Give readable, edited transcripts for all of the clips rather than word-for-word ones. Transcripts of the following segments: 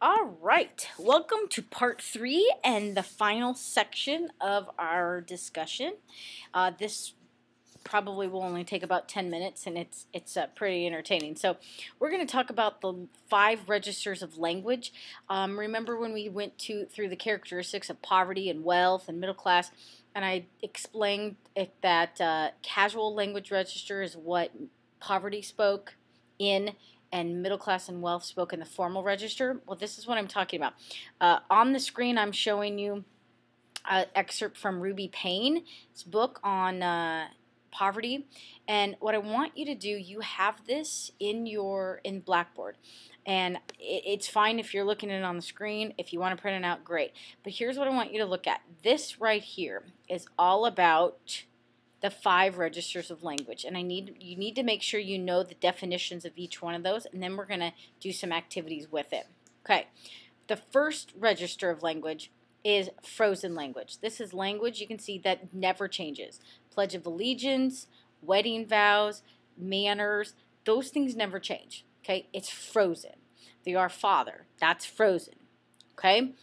All right, welcome to part 3 and the final section of our discussion. This probably will only take about 10 minutes, and it's pretty entertaining. So we're going to talk about the 5 registers of language. Remember when we went through the characteristics of poverty and wealth and middle class, and I explained that casual language register is what poverty spoke in, and middle class and wealth spoke in the formal register. Well, this is what I'm talking about. On the screen, I'm showing you an excerpt from Ruby Payne's book on poverty. And what I want you to do, you have this in Blackboard. And it's fine if you're looking at it on the screen. If you want to print it out, great. But here's what I want you to look at. This right here is all about the 5 registers of language, and you need to make sure you know the definitions of each one of those, and then we're going to do some activities with it. Okay, the first register of language is frozen language. This is language you can see that never changes. Pledge of Allegiance, wedding vows, manners, those things never change. Okay, it's frozen. The Our Father, that's frozen. Okay.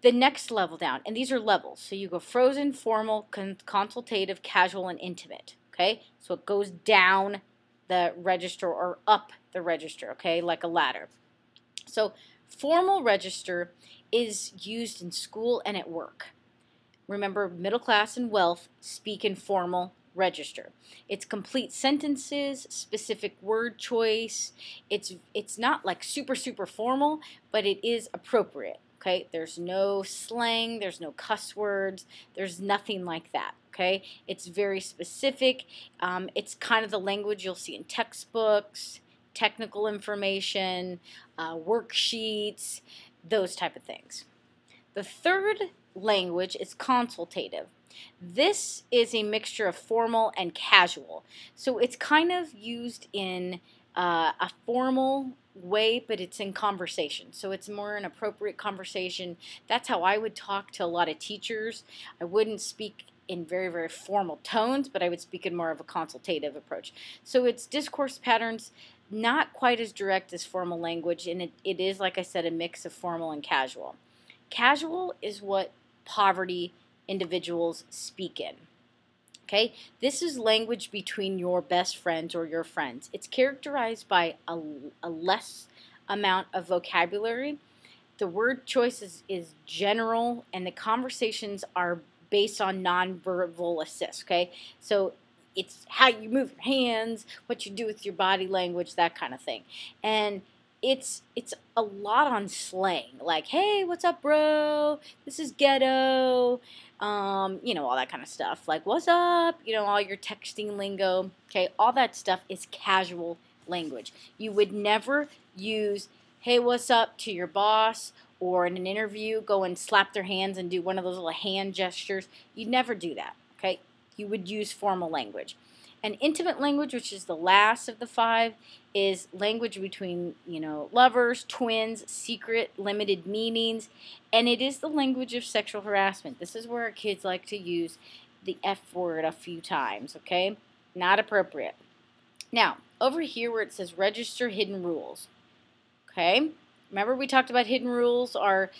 The next level down, and these are levels, so you go frozen, formal, consultative, casual, and intimate, okay? So it goes down the register or up the register, okay, like a ladder. So formal register is used in school and at work. Remember, middle class and wealth speak in formal register. It's complete sentences, specific word choice. It's not like super formal, but it is appropriate. Okay, there's no slang, there's no cuss words, there's nothing like that. Okay, it's very specific. It's kind of the language you'll see in textbooks, technical information, worksheets, those type of things. The third language is consultative. This is a mixture of formal and casual. So it's kind of used in a formal way, but it's in conversation. So it's more an appropriate conversation. That's how I would talk to a lot of teachers. I wouldn't speak in very formal tones, but I would speak in more of a consultative approach. So it's discourse patterns, not quite as direct as formal language, and it is, like I said, a mix of formal and casual. Casual is what poverty individuals speak in. Okay, this is language between your best friends or your friends. It's characterized by a less amount of vocabulary. The word choice is general, and the conversations are based on nonverbal assist. Okay, so it's how you move your hands, what you do with your body language, that kind of thing. And it's a lot on slang, like, hey, what's up, bro? This is ghetto. You know, all that kind of stuff. Like, what's up? You know, all your texting lingo. Okay, all that stuff is casual language. You would never use, hey, what's up to your boss, or in an interview, go and slap their hands and do one of those little hand gestures. You'd never do that. Okay, you would use formal language. And intimate language, which is the last of the 5, is language between, you know, lovers, twins, secret, limited meanings, and it is the language of sexual harassment. This is where our kids like to use the F word a few times, okay? Not appropriate. Now, over here where it says register hidden rules, okay? Remember we talked about hidden rules are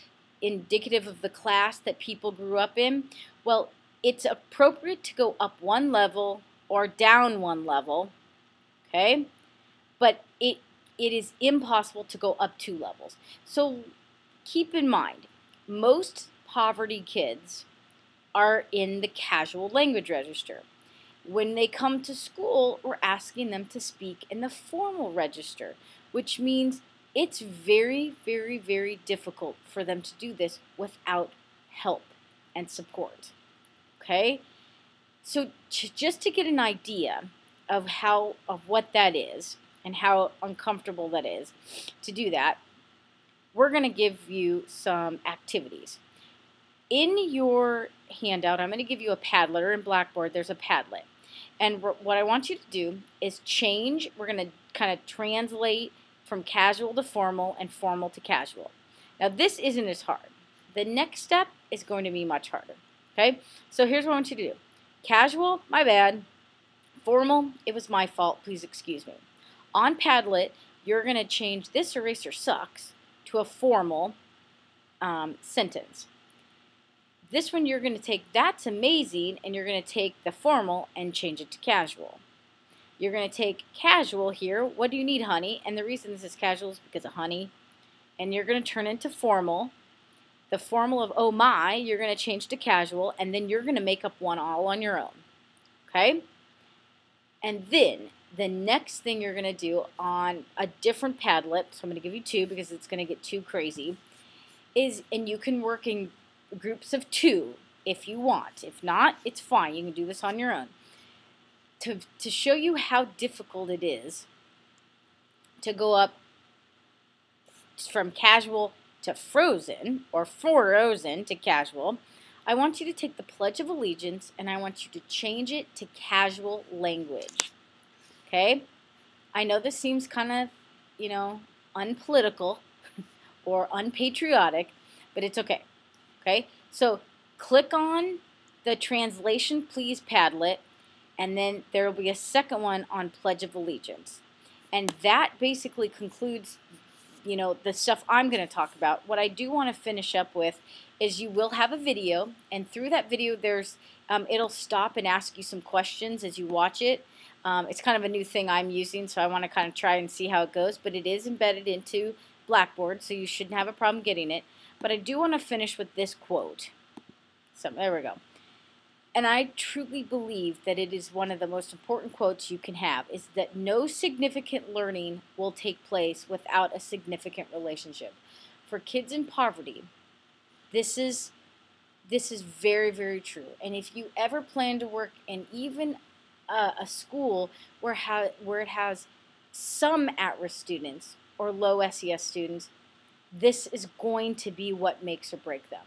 indicative of the class that people grew up in? Well, it's appropriate to go up 1 level or down 1 level, okay? But it is impossible to go up 2 levels. So keep in mind, most poverty kids are in the casual language register. When they come to school, we're asking them to speak in the formal register, which means it's very difficult for them to do this without help and support, okay? So just to get an idea of what that is and how uncomfortable that is to do that, we're going to give you some activities. In your handout, I'm going to give you a Padlet, or in Blackboard there's a Padlet. And what I want you to do is change. We're going to kind of translate from casual to formal and formal to casual. Now this isn't as hard. The next step is going to be much harder. Okay? So here's what I want you to do. Casual, my bad. Formal, it was my fault, please excuse me. On Padlet, you're going to change this eraser sucks to a formal sentence. This one you're going to take "that's amazing" and you're going to take the formal and change it to casual. You're going to take casual here, "what do you need, honey?" And the reason this is casual is because of honey. And you're going to turn into formal. The formal of "oh my," you're going to change to casual, and then you're going to make up one all on your own. Okay? And then the next thing you're going to do on a different Padlet, so I'm going to give you two because it's going to get too crazy, is, and you can work in groups of 2 if you want. If not, it's fine. You can do this on your own. To show you how difficult it is to go up from casual to frozen, or frozen to casual, I want you to take the Pledge of Allegiance and I want you to change it to casual language. Okay? I know this seems kind of, unpolitical or unpatriotic, but it's okay. Okay? So click on the Translation Please Padlet, and then there will be a second one on Pledge of Allegiance. And that basically concludes the stuff I'm going to talk about. What I do want to finish up with is you will have a video, and through that video there's it'll stop and ask you some questions as you watch it. It's kind of a new thing I'm using, so I want to kind of try and see how it goes, but it is embedded into Blackboard, so you shouldn't have a problem getting it. But I do want to finish with this quote. So there we go. And I truly believe that it is one of the most important quotes you can have, is that no significant learning will take place without a significant relationship. For kids in poverty, this is very, very true. And if you ever plan to work in even a school where it has some at-risk students or low SES students, this is going to be what makes or break them.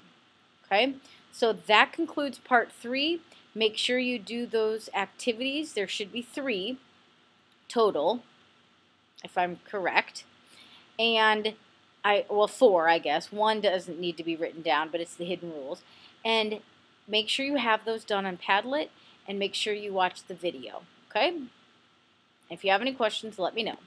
Okay? So that concludes part 3. Make sure you do those activities. There should be 3 total, if I'm correct. And 4, I guess. 1 doesn't need to be written down, but it's the hidden rules. And make sure you have those done on Padlet, and make sure you watch the video. Okay? If you have any questions, let me know.